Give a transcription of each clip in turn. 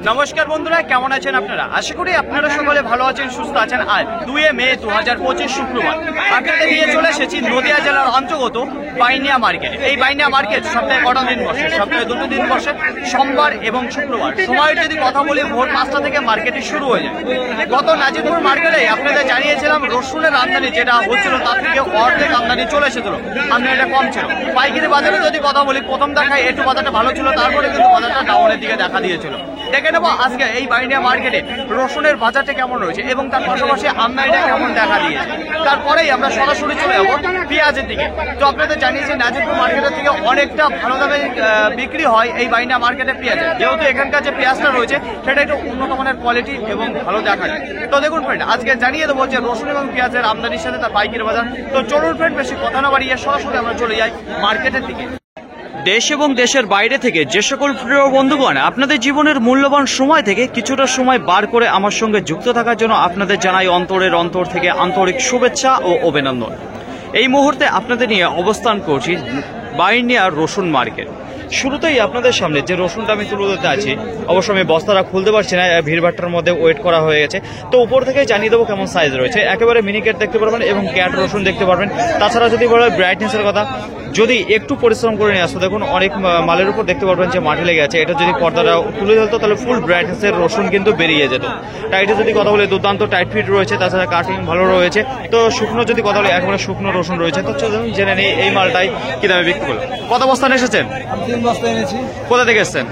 নমস্কার বন্ধুরা, কেমন আছেন আপনারা? আশা করি আপনারা সকলে ভালো আছেন, সুস্থ আছেন। আজ 2 মে 2025 শুক্রবার আপনাদের নিয়ে চলে এসেছি নদিয়া জেলার অন্তর্গত বাইনিয়া মার্কেট। এই বাইনিয়া মার্কেট সপ্তাহে কটা দিন বসে? সপ্তাহে 2 দিন বসে, সোমবার এবং শুক্রবার। সময়ের যদি কথা বলি, ভোর 5টা থেকে মার্কেটটি শুরু হয়ে যায়। গত নাজিরপুর মার্কেটে আপনাদের জানিয়েছিলাম রসুনের আমদানি যেটা হচ্ছিল তার থেকে অর্ধেক আমদানি চলে এসেছিল, আমদানিটা কম ছিল। পাইকারি বাজারে যদি কথা বলি, প্রথম দেখায় একটু বাজারটা ভালো ছিল, তারপরে কিন্তু বাজারটা ডাউনের দিকে দেখা দিয়েছিল। দেখে নেবো আজকে এই বাইনিয়া মার্কেটে রসুনের বাজারটা কেমন রয়েছে এবং তার পাশাপাশি আমদানিটা কেমন দেখা দিয়েছে। তারপরেই আমরা সরাসরি চলে যাবো পেঁয়াজের দিকে। তো আপনাদের জানিয়েছি নাজিরপুর মার্কেটের থেকে অনেকটা ভালো দামে বিক্রি হয় এই বাইনিয়া মার্কেটে পেঁয়াজের, যেহেতু এখানকার যে পেঁয়াজটা রয়েছে সেটা একটু উন্নত মানের কোয়ালিটি এবং ভালো দেখা যায়। তো দেখুন ফ্রেন্ড, আজকে জানিয়ে দেবো যে রসুন এবং পেঁয়াজের আমদানির সাথে তার পাইকারি বাজার। তো চলুন ফ্রেন্ড, বেশি কথা না বাড়িয়ে সরাসরি আমরা চলে যাই মার্কেটের দিকে। দেশ এবং দেশের বাইরে থেকে যে সকল প্রিয় বন্ধুগণ আপনাদের জীবনের মূল্যবান সময় থেকে কিছুটা সময় বার করে আমার সঙ্গে যুক্ত থাকার জন্য আপনাদের জানাই অন্তরের অন্তর থেকে আন্তরিক শুভেচ্ছা ও অভিনন্দন। এই মুহূর্তে আপনাদের নিয়ে অবস্থান করছি বাইনিয়া রসুন মার্কেট। শুরুতেই আপনাদের সামনে যে রসুনটা আমি তুলে ধরতে আছি, অবশ্য আমি বস্তাটা খুলতে পারছি না, ভিড়ভাট্টার মধ্যে ওয়েট করা হয়ে গেছে। তো উপর থেকে জানিয়ে দেবো কেমন সাইজ রয়েছে। একেবারে মিনি ক্যাট দেখতে পারবেন এবং ক্যাট রসুন দেখতে পারবেন। তাছাড়া যদি বলা হয় ব্রাইটনেসের কথা, যদি একটু পরিশ্রম করে নিয়ে আসতো, দেখুন অনেক মালের উপর দেখতে পারবেন যে মাঠে লেগে আছে। এটা যদি পর্দাটা তুলে ধরতো তাহলে ফুল ব্রাইটনেসের রসুন কিন্তু বেরিয়ে যেত। টাইটে যদি কথা বলে দুর্দান্ত টাইট ফিট রয়েছে, তাছাড়া কাটিং ভালো রয়েছে। তো শুকনো যদি কথা বলে একেবারে শুকনো রসুন রয়েছে। তো চলুন জেনে নিই এই মালটাই কি দামে বিক্রি করলো। কত বস্তা এসেছেন? 3 বস্তা এনেছি। কোথা থেকে এসেছেন?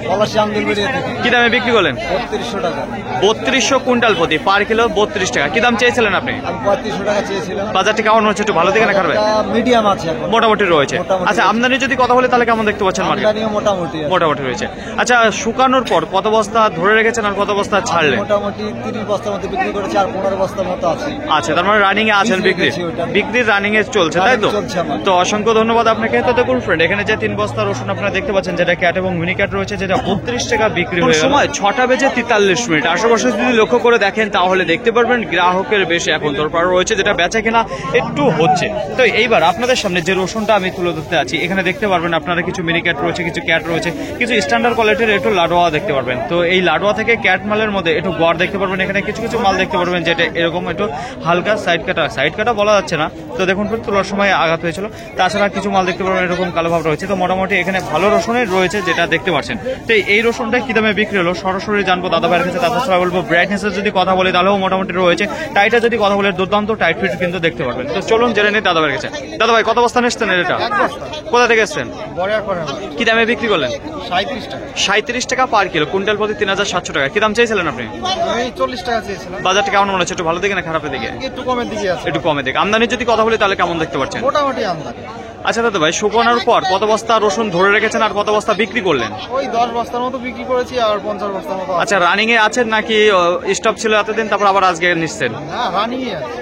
কি দামে বিক্রি করলেন? 3200 টাকা। 3200 কুইন্টাল প্রতি, পার কিলো 32 টাকা। কি দাম চেয়েছিলেন আপনি? আমি 3500 টাকা চেয়েছিলাম। বাজারটি কেমন হচ্ছে? একটু ভালো দিকে না খারাপ? মিডিয়াম আছে এখন, মোটামুটি রয়েছে। মোটামুটি আচ্ছা, আমদানি যদি কথা বলে তাহলে কেমন দেখতে পাচ্ছেন মার্কেট? আমদানিও মোটামুটি আছে। মোটামুটি রয়েছে। আচ্ছা, শুকানোর পর কত বস্তা ধরে রেখেছেন আর কত বস্তা ছাড়লেন? মোটামুটি 30 বস্তার মতো বিক্রি করেছি আর 15 বস্তার মতো আছে। আচ্ছা, তার মানে রানিং এ আছেন, বিক্রি রানিং এ চলছে, তাই তো? চলছে আমার। তো অসংখ্য ধন্যবাদ আপনাকে। তো দেখুন ফ্রেন্ড, এখানে যে 3 বস্তা রসুন আপনারা দেখতে পাচ্ছেন, যেটা ক্যাট এবং মিনি ক্যাট রয়েছে, যেটা 32 টাকা বিক্রি হয়ে গেল। সময় 6টা বেজে 43 মিনিট। আশেপাশে যদি লক্ষ্য করে দেখেন তাহলে দেখতে পারবেন গ্রাহকের বেশি এখন তোরপাড় রয়েছে, যেটা বেচা কেনা একটু হচ্ছে। তো এইবার আপনাদের সামনে যে রসুনটা আমি তুলে ধরতে আছি, এখানে দেখতে পারবেন আপনারা কিছু মিনি ক্যাট রয়েছে, কিছু ক্যাট রয়েছে, কিছু স্ট্যান্ডার্ড কোয়ালিটির একটু লাডোয়া দেখতে পারবেন। তো এই লাডোয়া থেকে ক্যাট মালের মধ্যে একটু গড় দেখতে পারবেন। এখানে কিছু কিছু মাল দেখতে পারবেন যেটা এরকম একটু হালকা সাইড কাটা বলা যাচ্ছে না। তো দেখুন তোলার সময় আঘাত হয়েছিল। তাছাড়া কিছু মাল দেখতে পারবেন এরকম কালো ভাব রয়েছে। তো মোটামুটি এখানে ভালো রসুনের রয়েছে, যেটা দেখতে পাচ্ছেন। তো এই রসুনটা কি দামে বিক্রি হলো সরাসরি জানবো দাদা ভাইয়ের কাছে। তাছাড়া বলবো ব্রাইটনেসের যদি কথা বলি তাহলেও মোটামুটি রয়েছে। টাইটের যদি কথা বলে দুর্দান্ত টাইট ফিট কিন্তু দেখতে পারবেন। তো চলুন জেনে নিই দাদা ভাইয়ের কাছে। দাদা ভাই, কত বস্তা এসছেন এটা? কোথা থেকে এসছেন? কি দামে বিক্রি করলেন? 37 টাকা। 37 টাকা পার কিলো, কুইন্টাল প্রতি 3700 টাকা। কি দাম চেয়েছিলেন আপনি? আমি 40 টাকা চেয়েছিলাম। বাজারটা কেমন মনে হচ্ছে? একটু ভালো দিকে না খারাপের দিকে? একটু কমের দিকে আছে। একটু কমে দিকে। আমদানি যদি কথা বলি তাহলে কেমন দেখতে পাচ্ছেন? মোটামুটি আমদানি। আচ্ছা দাদা ভাই, শুকানোর পর কত বস্তা রসুন ধরে রেখেছেন আর কত বস্তা বিক্রি করলেন? ওই 10 বস্তার মতো বিক্রি করেছি আর 50 বস্তার মতো। আচ্ছা, রানিং এ আছেন নাকি স্টপ ছিল এতদিন তারপর আবার আজকে নিচ্ছেন? না,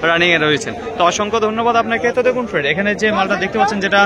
রানিং এ রয়েছেন। তো অসংখ্য ধন্যবাদ আপনাকে। তো দেখুন ফ্রেন্ড, এখানে যে মালটা দেখতে পাচ্ছেন যেটা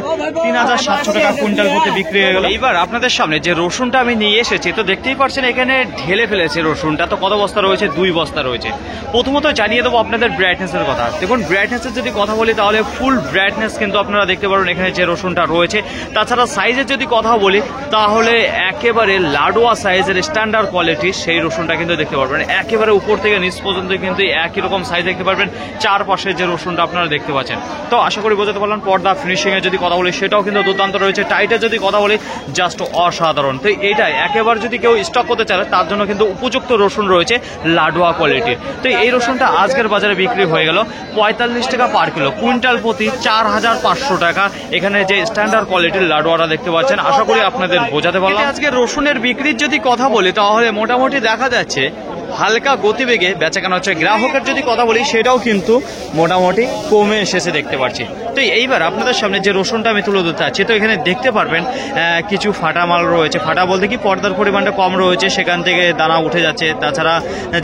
3700 টাকা কুইন্টাল প্রতি বিক্রি হয়ে গেল। এইবার আপনাদের সামনে যে রসুনটা আমি নিয়ে এসেছি, তো দেখতেই পাচ্ছেন এখানে ঢেলে ফেলেছে রসুনটা। তো কত বস্তা রয়েছে? 2 বস্তা রয়েছে। প্রথমত জানিয়ে দেবো আপনাদের ব্রাইটনেসের কথা। দেখুন ব্রাইটনেসের যদি কথা বলি তাহলে ফুল ব্রাইটনেস কিন্তু আপনারা দেখতে পারবেন এখানে যে রসুনটা রয়েছে। তাছাড়া সাইজের যদি কথা বলি তাহলে একেবারে লাডোয়া সাইজের স্ট্যান্ডার্ড কোয়ালিটি সেই রসুনটা কিন্তু দেখতে পারবেন। একেবারে উপর থেকে নিচ পর্যন্ত কিন্তু একই রকম সাইজ দেখতে পারবেন। চারপাশে যে রসুনটা আপনারা দেখতে পাচ্ছেন, তো আশা করি বোঝাতে পারলাম। পর্দা ফিনিশিং এর যদি কথা বলি সেটাও কিন্তু দুর্দান্ত রয়েছে। টাইটের যদি কথা বলি জাস্ট অসাধারণ। তো এইটাই একেবারে যদি কেউ স্টক করতে চায় তার জন্য কিন্তু উপযুক্ত রসুন রয়েছে লাডোয়া কোয়ালিটির। তো এই রসুনটা আজকের বাজারে বিক্রি হয়ে গেল 45 টাকা পার কিলো, কুইন্টাল প্রতি 4500 টাকা। এখানে যে স্ট্যান্ডার্ড কোয়ালিটির লাডোয়াটা দেখতে পাচ্ছেন, আশা করি আপনাদের বোঝাতে পারলাম। আজকে রসুনের বিক্রির যদি কথা বলি তাহলে মোটামুটি দেখা যাচ্ছে হালকা গতিবেগে বেচাকেনা হচ্ছে। গ্রাহকের যদি কথা বলি সেটাও কিন্তু মোটামুটি কমে এসেছে দেখতে পাচ্ছি। তো এইবার আপনাদের সামনে যে রসুনটা আমি তুলে ধরতে চাচ্ছি, তো এখানে দেখতে পারবেন কিছু ফাটা মাল রয়েছে। ফাটা বলতে কি পর্দার পরিমাণটা কম রয়েছে, সেখান থেকে দানা উঠে যাচ্ছে। তাছাড়া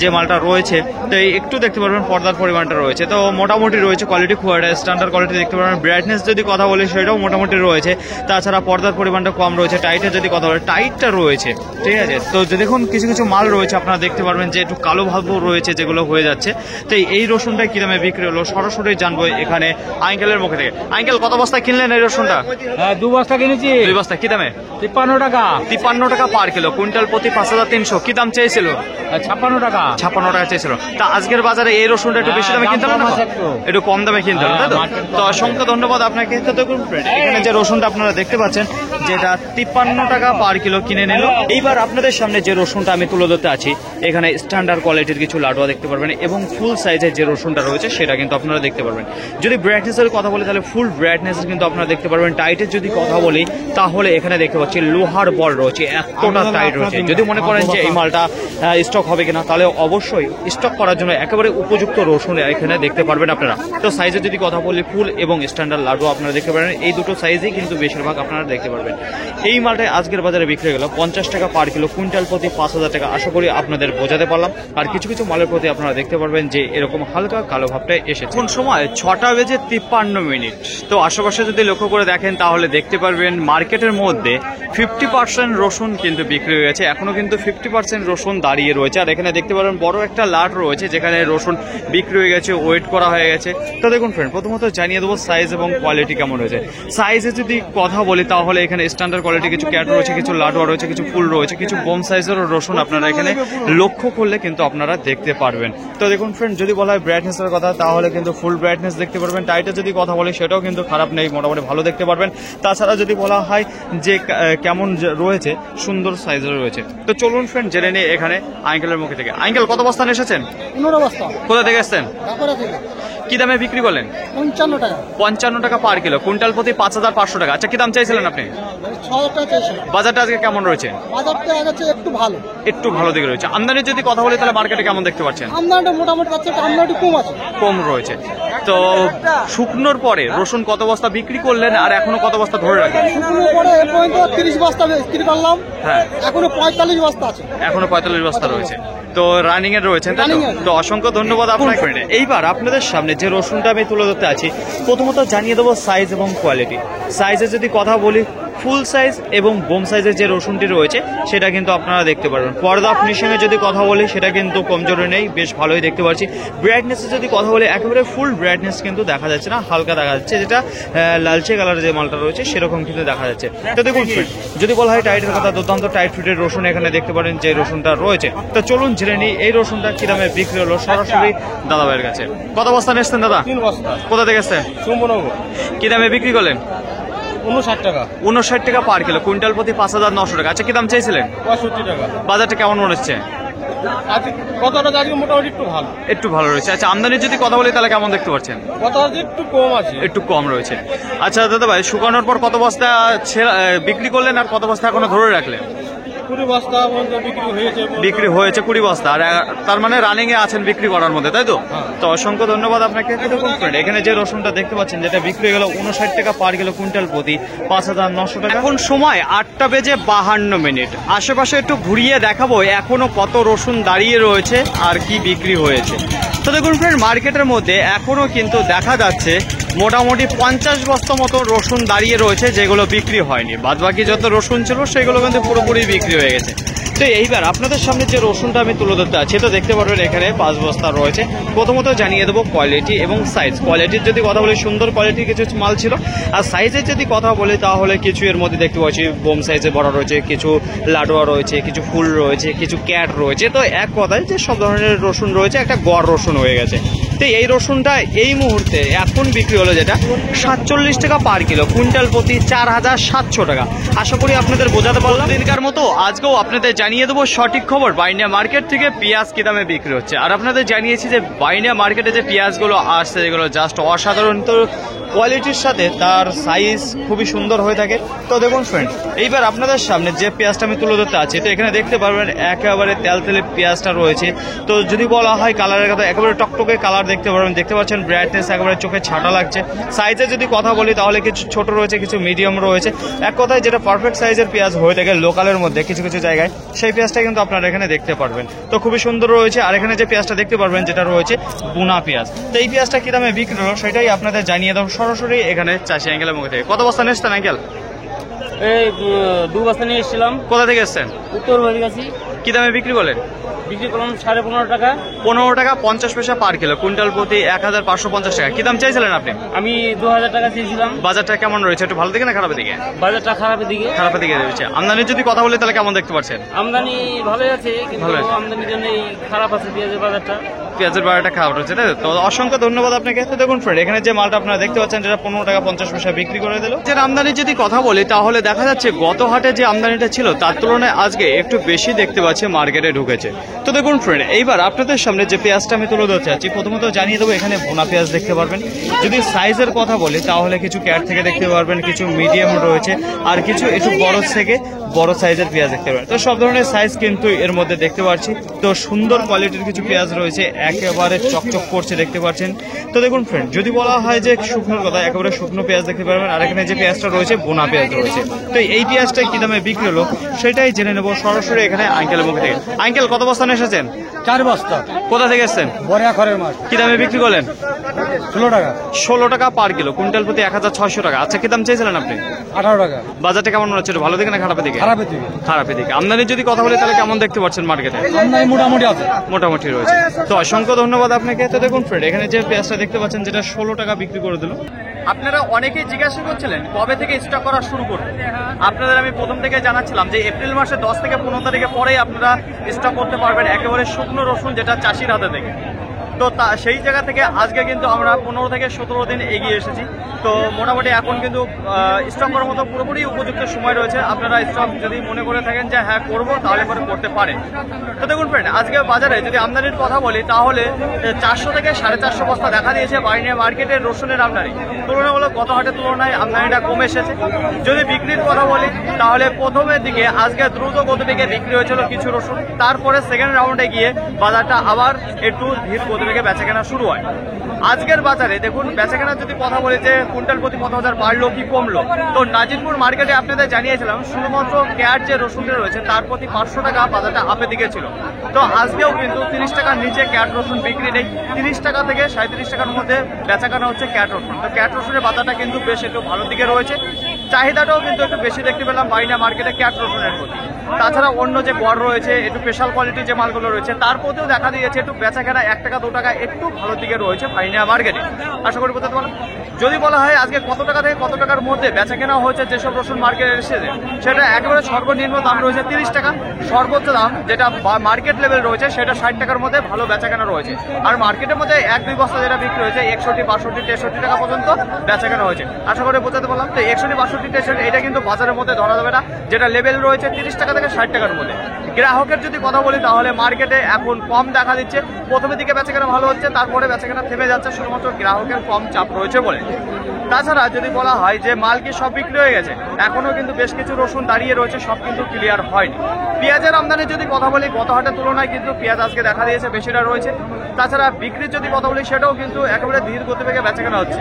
যে মালটা রয়েছে তো একটু দেখতে পারবেন পর্দার পরিমাণটা রয়েছে। তো মোটামুটি রয়েছে, কোয়ালিটি খুব একটা স্ট্যান্ডার্ড কোয়ালিটি দেখতে পারবেন। ব্রাইটনেস যদি কথা বলি সেটাও মোটামুটি রয়েছে। তাছাড়া পর্দার পরিমাণটা কম রয়েছে। টাইটের যদি কথা বলি টাইটটা রয়েছে, ঠিক আছে। তো দেখুন কিছু কিছু মাল রয়েছে আপনারা দেখতে পারবেন যে একটু কালো ভাব রয়েছে যেগুলো হয়ে যাচ্ছে। তো এই রসুনটা কি দামে বিক্রি হলো সরাসরি জানবো এখানে আঙ্কেলের মুখে থেকে। আঙ্কেল কত বস্তা কিনলেন এই রসুনটা? হ্যাঁ 2 বস্তা কিনেছি। 2 বস্তা কি দামে? 53 টাকা। 53 টাকা পার কিলো, কুইন্টাল প্রতি 5300। কি দাম চেয়েছিল? 56 টাকা। 56 টাকা চেয়েছিল। তা আজকের বাজারে এই রসুনটা একটু বেশি দামে কিনতে হলো না? একটু কম দামে কিনতে হলো, তাই তো? তো অসংখ্য ধন্যবাদ আপনাকে। তো দেখুন friend, এখানে যে রসুনটা আপনারা দেখতে পাচ্ছেন যেটা 53 টাকা পার কিলো কিনে নিল। এইবার আপনাদের সামনে যে রসুনটা আমি তুলে ধরতে আছি, এখানে স্ট্যান্ডার্ড কোয়ালিটির কিছু লাডুয়া দেখতে পারবেন এবং ফুল সাইজের যে রসুনটা রয়েছে সেটা কিন্তু আপনারা দেখতে পারবেন। যদি ব্রাইটনেসের কথা বলি তাহলে ফুল ব্রাইটনেস কিন্তু আপনারা দেখতে পারবেন। টাইটের যদি কথা বলি তাহলে এখানে দেখতে পাচ্ছি লোহার বল রয়েছে, এতটা টাইট রয়েছে। যদি মনে করেন যে এই মালটা স্টক হবে কিনা, তাহলে অবশ্যই স্টক করার জন্য একেবারে উপযুক্ত রসুন এখানে দেখতে পারবেন আপনারা। তো সাইজের যদি কথা বলি ফুল এবং স্ট্যান্ডার্ড লাডু আপনারা দেখতে পারেন, এই দুটো সাইজই কিন্তু বেশিরভাগ আপনারা দেখতে পারবেন। এই মালটা আজকের বাজারে বিক্রি হয়ে গেল 50 টাকা পার কিলো, কুইন্টাল প্রতি 5000 টাকা। আশা করি আপনাদের বোঝাতে পারলাম। আর কিছু কিছু মালের প্রতি আপনারা দেখতে পারবেন যে এরকম হালকা কালো ভাবটা এসেছে। এখন সময় 6:53। তো আশেপাশে যদি লক্ষ্য করে দেখেন তাহলে দেখতে পারবেন মার্কেটের মধ্যে 50% রসুন কিন্তু বিক্রি হয়ে গেছে। এখনো কিন্তু 50% রসুন দাঁড়িয়ে রয়েছে। আর এখানে দেখতে পারবেন বড় একটা লাট রয়েছে যেখানে রসুন বিক্রি হয়ে গেছে, ওয়েট করা হয়ে গেছে। তো দেখুন ফ্রেন্ড, প্রথমত জানিয়ে দেবো সাইজ এবং কোয়ালিটি কেমন রয়েছে। সাইজে যদি কথা বলি তাহলে এখানে স্ট্যান্ডার্ড কোয়ালিটি কিছু ক্যাট রয়েছে, কিছু লাডুয়া রয়েছে, কিছু ফুল রয়েছে, কিছু বোম সাইজেরও রসুন আপনারা এখানে লক্ষ্য করলে কিন্তু আপনারা দেখতে পারবেন। তো দেখুন ফ্রেন্ড, যদি বলা হয় ব্রাইটনেসের কথা তাহলে কিন্তু ফুল ব্রাইটনেস দেখতে পারবেন। টাইটের যদি কথা বলি সেটাও কিন্তু খারাপ নেই, মোটামুটি ভালো দেখতে পারবেন। তাছাড়া যদি বলা হয় যে কেমন রয়েছে, সুন্দর সাইজের রয়েছে। তো চলুন ফ্রেন্ড জেনে নিই এখানে আঙ্কেলের মুখে থেকে। আঙ্কেল কত বস্তা এসেছেন? 15 বস্তা। কোথা থেকে এসছেন? ঢাকা থেকে। কি দামে বিক্রি করলেন? 55 টাকা। 55 টাকা পার কিলো, কুইন্টাল প্রতি 5500 টাকা। আচ্ছা, কি দাম চাইছিলেন আপনি? 6 টাকা চেয়েছিল। বাজারটা আজকে কেমন রয়েছে? বাজারটা আগেছে একটু ভালো। একটু ভালো দিকে রয়েছে। আমদানির যদি কথা বলি তাহলে মার্কেটে কেমন দেখতে পাচ্ছেন? আমদানিটা মোটামুটি পাচ্ছে, আমদানি কম আছে। কম রয়েছে। তো শুকনোর পরে রসুন কত বস্তা বিক্রি করলেন আর এখনো কত বস্তা ধরে রাখেন? শুকনো পরে এ পর্যন্ত 30 বস্তা বিক্রি করলাম। হ্যাঁ, এখনো 45 বস্তা আছে। এখনো 45 বস্তা রয়েছে। তো রানিং এর রয়েছেন, তাই তো? Running এ। তো অসংখ্য ধন্যবাদ আপনাকে। এইবার আপনাদের সামনে যে রসুনটা আমি তুলে ধরতে আছি, প্রথমত জানিয়ে দেবো সাইজ এবং কোয়ালিটি। সাইজে যদি কথা বলি ফুল সাইজ এবং বোম সাইজের যে রসুনটি রয়েছে সেটা কিন্তু আপনারা দেখতে পারবেন। পর্দা ফিনিশিংয়ে যদি কথা বলি সেটা কিন্তু কমজোরি নেই, বেশ ভালোই দেখতে পাচ্ছি। ব্রাইটনেসে যদি কথা বলি একেবারে ফুল ব্রাইটনেস কিন্তু দেখা যাচ্ছে না, হালকা দেখা যাচ্ছে, যেটা লালচে কালারের যে মালটা রয়েছে সেরকম কিন্তু দেখা যাচ্ছে। তো দেখুন ফ্রেন্ড, যদি বলা হয় টাইটের কথা, দুর্দান্ত টাইট ফিটের রসুন এখানে দেখতে পারেন যে রসুনটা রয়েছে। তো চলুন জেনে নিই এই রসুনটা কি দামে বিক্রি হলো সরাসরি দাদা ভাইয়ের কাছে। কত বস্তা নিয়েছেন দাদা? 3 বস্তা। কোথা থেকে এসছেন? সুমনগর। কি দামে বিক্রি করলেন? 59 টাকা। 59 টাকা পার কিলো, কুইন্টাল প্রতি 5900 টাকা। আচ্ছা, কি দাম চাইছিলেন? 65 টাকা। বাজারটা কেমন মনে হচ্ছে? আজ কতটা আজকে মোটামুটি একটু ভালো। একটু ভালো রয়েছে। আচ্ছা, আমদানির যদি কথা বলি তাহলে কেমন দেখতে পাচ্ছেন? কত আজ একটু কম আছে। একটু কম রয়েছে। আচ্ছা দাদা ভাই, শুকানোর পর কত বস্তা বিক্রি করলেন আর কত বস্তা এখনো ধরে রাখলেন? 20 বস্তা পর্যন্ত বিক্রি হয়েছে। বিক্রি হয়েছে 20 বস্তা। আর তার মানে রানিং এ আছেন বিক্রি করার মধ্যে, তাই তো? তো অসংখ্য ধন্যবাদ আপনাকে। দেখুন ফ্রেন্ড, এখানে যে রসুনটা দেখতে পাচ্ছেন যেটা বিক্রি হয়ে গেল 59 টাকা পার কিলো, কুইন্টাল প্রতি 5900 টাকা। এখন সময় 8:52। আশেপাশে একটু ঘুরিয়ে দেখাবো এখনো কত রসুন দাঁড়িয়ে রয়েছে আর কি বিক্রি হয়েছে। তো দেখুন ফ্রেন্ড, মার্কেটের মধ্যে এখনো কিন্তু দেখা যাচ্ছে মোটামুটি 50 বস্তা মতো রসুন দাঁড়িয়ে রয়েছে যেগুলো বিক্রি হয়নি। বাদবাকি যত রসুন ছিল সেগুলো কিন্তু পুরোপুরি বিক্রি হয়ে গেছে। তো এইবার আপনাদের সামনে যে রসুনটা আমি তুলে ধরতে আছি, তো দেখতে পারবেন এখানে 5 বস্তা রয়েছে। প্রথমত জানিয়ে দেবো কোয়ালিটি এবং সাইজ। কোয়ালিটির যদি কথা বলি সুন্দর কোয়ালিটির কিছু মাল ছিল, আর সাইজের যদি কথা বলি তাহলে কিছু এর মধ্যে দেখতে পাচ্ছি বোম সাইজে বড় রয়েছে, কিছু লাডুয়া রয়েছে, কিছু ফুল রয়েছে, কিছু ক্যাট রয়েছে। তো এক কথায় যে সব ধরনের রসুন রয়েছে, একটা গড় রসুন হয়ে গেছে। তো এই রসুনটা এই মুহূর্তে এখন বিক্রি হলো যেটা 47 টাকা পার কিলো, কুইন্টাল প্রতি 4700 টাকা। আশা করি আপনাদের বোঝাতে পারলাম। দিনকার মতো আজকেও আপনাদের জানিয়ে দেবো সঠিক খবর বাইন্ডিয়া মার্কেট থেকে পেঁয়াজ কি দামে বিক্রি হচ্ছে। আর আপনাদের জানিয়েছি যে বাইন্ডিয়া মার্কেটে যে পেঁয়াজগুলো আসছে এগুলো জাস্ট অসাধারণ, তো কোয়ালিটির সাথে তার সাইজ খুবই সুন্দর হয়ে থাকে। তো দেখুন ফ্রেন্ড, এইবার আপনাদের সামনে যে পেঁয়াজটা আমি তুলে ধরতে আছি, তো এখানে দেখতে পারবেন একেবারে তেল পেঁয়াজটা রয়েছে। তো যদি বলা হয় কালারের কথা, একেবারে টকটকে কালার দেখতে পাচ্ছেন, ব্রাইটনেস একেবারে চোখে ছাটা লাগছে। সাইজে যদি কথা বলি তাহলে কিছু ছোট রয়েছে, কিছু মিডিয়াম রয়েছে। এক কথায় যেটা পারফেক্ট সাইজের পেঁয়াজ হয়ে থাকে লোকালের মধ্যে কিছু কিছু জায়গায়, সেই পেঁয়াজটা কিন্তু আপনারা এখানে দেখতে পারবেন। তো খুবই সুন্দর রয়েছে। আর এখানে যে পেঁয়াজটা দেখতে পারবেন যেটা রয়েছে বুনা পেঁয়াজ। তো এই পেঁয়াজটা কি দামে বিক্রি হলো সেটাই আপনাদের জানিয়ে দেবো সরাসরি এখানে চাষি আঙ্কেলের মুখে থেকে। কত বস্তা নিয়েছেন আঙ্কেল? এই 2 বস্তা নিয়ে এসেছিলাম। কোথা থেকে এসছেন? উত্তর হয়ে গেছি। কি দামে বিক্রি করলেন? বিক্রি করলাম 15.5 টাকা। 15 টাকা 50 পয়সা পার কিলো, কুইন্টাল প্রতি 1550 টাকা। কি দাম চাইছিলেন আপনি? আমি 2000 টাকা চেয়েছিলাম। বাজারটা কেমন রয়েছে, একটু ভালো দিকে না খারাপের দিকে? বাজারটা খারাপের দিকে। খারাপের দিকে রয়েছে। আমদানির যদি কথা বলি তাহলে কেমন দেখতে পাচ্ছেন? আমদানি ভালোই আছে, কিন্তু ভালো আছে। আমদানির জন্যই খারাপ আছে পেঁয়াজের বাজারটা। পেঁয়াজের বাজারটা খারাপ রয়েছে, তাই তো? তো অসংখ্য ধন্যবাদ আপনাকে। তো দেখুন ফ্রেন্ড, এখানে যে মালটা আপনারা দেখতে পাচ্ছেন যেটা 15 টাকা 50 পয়সা বিক্রি করে দিল। যে আমদানির যদি কথা বলি তাহলে দেখা যাচ্ছে গত হাটে যে আমদানিটা ছিল তার তুলনায় আজকে একটু বেশি দেখতে পাচ্ছি মার্কেটে ঢুকেছে। তো দেখুন ফ্রেন্ড, এইবার আপনাদের সামনে যে পেঁয়াজটা আমি তুলে ধরতে চাচ্ছি, প্রথমত জানিয়ে দেবো এখানে বোনা পেঁয়াজ দেখতে পারবেন। যদি সাইজের কথা বলি তাহলে কিছু ক্যাট থেকে দেখতে পারবেন, কিছু মিডিয়াম রয়েছে, আর কিছু একটু বড় থেকে বড় সাইজের পেঁয়াজ দেখতে পারবেন। তো সব ধরনের সাইজ কিন্তু এর মধ্যে দেখতে পাচ্ছি। তো সুন্দর কোয়ালিটির কিছু পেঁয়াজ রয়েছে, একেবারে চকচক করছে দেখতে পাচ্ছেন। তো দেখুন ফ্রেন্ড, যদি বলা হয় যে শুকনোর কথা, একেবারে শুকনো পেঁয়াজ দেখতে পারবেন। আর এখানে যে পেঁয়াজটা রয়েছে বোনা পেঁয়াজ রয়েছে। তো এই পেঁয়াজটা কি দামে বিক্রি হলো সেটাই জেনে নেবো সরাসরি এখানে আঙ্কেলের মুখ থেকে। আঙ্কেল, কত বস্তা নিয়ে এসেছেন? 4 বস্তা। কোথা থেকে এসেছেন? বড়িয়া খড়ের মাছ। কি দামে বিক্রি করলেন? 16 টাকা। 16 টাকা পার কিলো, কুইন্টাল প্রতি 1600 টাকা। আচ্ছা, কি দাম চাইছিলেন আপনি? 18 টাকা। বাজারটা কেমন হচ্ছে, ভালো দিকে না খারাপের দিকে? খারাপের দিকে। খারাপের দিকে। আমদানির যদি কথা বলি তাহলে কেমন দেখতে পাচ্ছেন মার্কেটে? আমদানি মোটামুটি আছে। মোটামুটি রয়েছে। তো অসংখ্য ধন্যবাদ আপনাকে। তো দেখুন ফ্রেন্ড, এখানে যে পেঁয়াজটা দেখতে পাচ্ছেন যেটা 16 টাকা বিক্রি করে দিল। আপনারা অনেকেই জিজ্ঞাসা করছিলেন কবে থেকে স্টক করা শুরু করবে। আপনাদের আমি প্রথম থেকে জানাচ্ছিলাম যে এপ্রিল মাসে 10 থেকে 15 তারিখে পরেই আপনারা স্টক করতে পারবেন একেবারে শুকনো রসুন, যেটা চাষির হাতে থেকে। তো সেই জায়গা থেকে আজকে কিন্তু আমরা 15 থেকে 17 দিন এগিয়ে এসেছি। তো মোটামুটি এখন কিন্তু স্টক করার মতো পুরোপুরি উপযুক্ত সময় রয়েছে। আপনারা স্টক যদি মনে করে থাকেন যে হ্যাঁ করবো, তাহলে পরে করতে পারেন। তো দেখুন ফ্রেন্ড, আজকে বাজারে যদি আমদানির কথা বলি তাহলে 400 থেকে 450 বস্তা দেখা দিয়েছে বাইরে মার্কেটের রসুনের আমদানি। তুলনামূলক গত হাটের তুলনায় আমদানিটা কমে এসেছে। যদি বিক্রির কথা বলি তাহলে প্রথমের দিকে আজকে দ্রুত গতিবেগে বিক্রি হয়েছিল কিছু রসুন, তারপরে সেকেন্ড রাউন্ডে গিয়ে বাজারটা আবার একটু ধীর গতিবেগে বেচাকেনা শুরু হয়। আজকের বাজারে দেখুন বেচাকেনার যদি কথা বলি যে কুইন্টাল প্রতি কত হাজার বাড়লো কি কমলো, তো নাজিরপুর মার্কেটে আপনাদের জানিয়েছিলাম শুধুমাত্র ক্যাট যে রসুনটা রয়েছে তার প্রতি 500 টাকা বাজারটা আপের দিকে ছিল। তো আজকেও কিন্তু 30 টাকার নিচে ক্যাট রসুন বিক্রি নেই। 30 টাকা থেকে 37 টাকার মধ্যে বেচাকেনা হচ্ছে ক্যাট রসুন। তো ক্যাট রসুনের বাজারটা কিন্তু বেশ একটু ভালো দিকে রয়েছে। চাহিদাটাও কিন্তু একটু বেশি দেখতে পেলাম বাইনা মার্কেটে ক্যাট রসুনের প্রতি। তাছাড়া অন্য যে গড় রয়েছে, একটু স্পেশাল কোয়ালিটির যে মালগুলো রয়েছে তার প্রতিও দেখা দিয়েছে একটু বেচাকেনা 1 টাকা 2 টাকা একটু ভালো দিকে রয়েছে বাইনা মার্কেটে। আশা করি বলতে পারলাম। যদি বলা হয় আজকে কত টাকা থেকে কত টাকার মধ্যে বেচাকেনা হয়েছে যেসব রসুন মার্কেটে এসেছে, সেটা একেবারে সর্বনিম্ন দাম রয়েছে 30 টাকা। সর্বোচ্চ দাম যেটা মার্কেট লেভেল রয়েছে সেটা 60 টাকার মধ্যে ভালো বেচাকেনা রয়েছে। আর মার্কেটের মধ্যে 1-2 বস্তা যেটা বিক্রি হয়েছে 61, 62, 63 টাকা পর্যন্ত বেচাকেনা হয়েছে। আশা করি বোঝাতে পারলাম। তো 61, 62, 63 এটা কিন্তু বাজারের মধ্যে ধরা যাবে না, যেটা লেভেল রয়েছে 30 টাকা থেকে 60 টাকার মধ্যে। গ্রাহকের যদি কথা বলি তাহলে মার্কেটে এখন কম দেখা দিচ্ছে। প্রথমের দিকে বেচাকেনা ভালো হচ্ছে, তারপরে বেচাকেনা থেমে যাচ্ছে, শুধুমাত্র গ্রাহকের কম চাপ রয়েছে বলে। তাছাড়া যদি বলা হয় যে মাল কি সব বিক্রি হয়ে গেছে, এখনো কিন্তু বেশ কিছু রসুন দাঁড়িয়ে রয়েছে, সব কিন্তু ক্লিয়ার হয়নি। পেঁয়াজের আমদানি যদি কথা বলি গত হাটের তুলনায় কিন্তু পেঁয়াজ আজকে দেখা দিয়েছে বেশিটা রয়েছে। তাছাড়া বিক্রির যদি কথা বলি সেটাও কিন্তু একেবারে ধীর গতিবেগে বেচাকেনা হচ্ছে।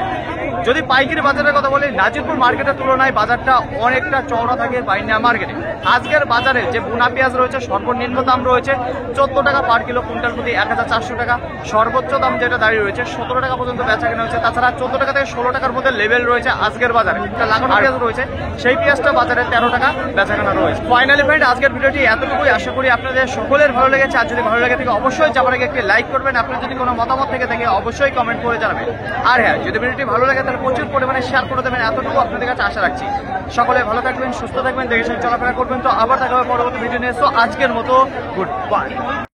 যদি পাইকারি বাজারের কথা বলি নাজিরপুর মার্কেটের তুলনায় বাজারটা অনেকটা চওড়া থাকে বাইনা মার্কেটে। আজকের বাজারে যে বোনা পেঁয়াজ রয়েছে সর্বনিম্ন দাম রয়েছে 14 টাকা পার কিলো, কুইন্টাল প্রতি 1400 টাকা। সর্বোচ্চ দাম যেটা দাঁড়িয়ে রয়েছে 17 টাকা পর্যন্ত বেচাকেনা হচ্ছে। তাছাড়া 14 টাকা থেকে 16 টাকার মধ্যে লেভেল রয়েছে আজকের বাজারে। লাগানো পেঁয়াজ রয়েছে, সেই পেঁয়াজটা বাজারে 13 টাকা বেচাকেনা রয়েছে। ফাইনালি ফ্রেন্ড, আজকের ভিডিওটি এতটুকুই। আশা করি আপনাদের সকলের ভালো লেগেছে। আর যদি ভালো লেগে থাকে অবশ্যই যাবার আগে একটি লাইক করবেন। আপনার যদি কোনো মতামত থেকে থাকে অবশ্যই কমেন্ট করে জানাবেন। আর হ্যাঁ, যদি ভিডিওটি ভালো লাগে তাহলে প্রচুর পরিমাণে শেয়ার করে দেবেন, এতটুকু আপনাদের কাছে আশা রাখছি। সকলে ভালো থাকবেন, সুস্থ থাকবেন, দেখে শুনে চলাফেরা করবেন। তো আবার দেখা হবে পরবর্তী ভিডিও নিয়ে। তো আজকের মতো গুড বাই।